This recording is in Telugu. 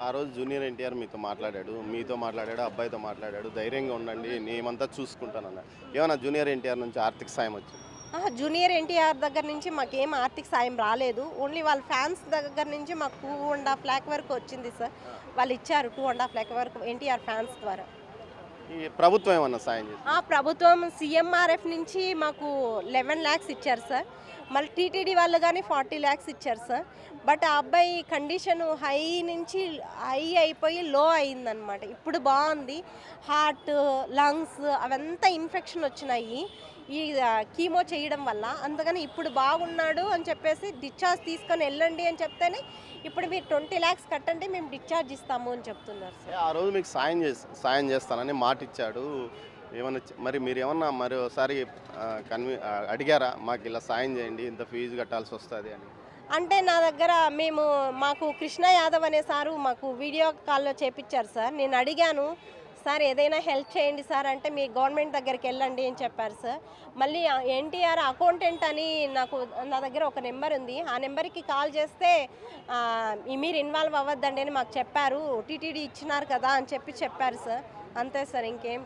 ఆ రోజు జూనియర్ ఎన్టీఆర్ మీతో మాట్లాడాడు, అబ్బాయితో మాట్లాడాడు. ధైర్యంగా ఉండండి, నేనేమంతా చూసుకుంటానన్నాడు. ఏమన్నా జూనియర్ ఎన్టీఆర్ నుంచి ఆర్థిక సాయం వచ్చిందా? జూనియర్ ఎన్టీఆర్ దగ్గర నుంచి మాకేం ఆర్థిక సాయం రాలేదు. ఓన్లీ వాళ్ళ ఫ్యాన్స్ దగ్గర నుంచి మాకు 2.5 లాక్ వరకు వచ్చింది సార్. వాళ్ళు ఇచ్చారు 2.5 లాక్ వరకు ఎన్టీఆర్ ఫ్యాన్స్ ద్వారా. ఈ ప్రభుత్వం ఏమన్నా సాయం చేసిందా? ప్రభుత్వం సీఎంఆర్ఎఫ్ నుంచి మాకు 11 లాక్స్ ఇచ్చారు సార్. మళ్ళీ టీటీడీ వాళ్ళు కానీ 40 లాక్స్ ఇచ్చారు సార్. బట్ ఆ అబ్బాయి కండిషన్ హై నుంచి హై అయిపోయి లో అయిందనమాట. ఇప్పుడు బాగుంది. హార్ట్, లంగ్స్ అవంతా ఇన్ఫెక్షన్ వచ్చినాయి ఈ కీమో చేయడం వల్ల. అందుకని ఇప్పుడు బాగున్నాడు అని చెప్పేసి డిశ్చార్జ్ తీసుకొని వెళ్ళండి అని చెప్తేనే ఇప్పుడు మీరు 20 లాక్స్ కట్టండి, మేము డిశ్చార్జ్ ఇస్తాము అని చెప్తున్నారు సార్. ఆ రోజు మీకు సాయం చేస్తానని మాట ఇచ్చాడు. ఏమన్నా మరి మీరేమన్నా మరోసారి అడిగారా? మాకు ఇలా సాయం చేయండి, ఇంత ఫీజు కట్టాల్సి వస్తుంది అని. అంటే నా దగ్గర మాకు కృష్ణ యాదవ్ అనే సారు మాకు వీడియో కాల్లో చేపించారు సార్. నేను అడిగాను, సార్ ఏదైనా హెల్ప్ చేయండి సార్ అంటే, మీ గవర్నమెంట్ దగ్గరికి వెళ్ళండి అని చెప్పారు సార్. మళ్ళీ ఎన్టీఆర్ అకౌంటెంట్ అని నా దగ్గర ఒక నెంబర్ ఉంది. ఆ నెంబర్కి కాల్ చేస్తే మీరు ఇన్వాల్వ్ అవ్వద్దండి అని మాకు చెప్పారు. టీటీడీ ఇచ్చినారు కదా అని చెప్పారు సార్. అంతే సార్, ఇంకేం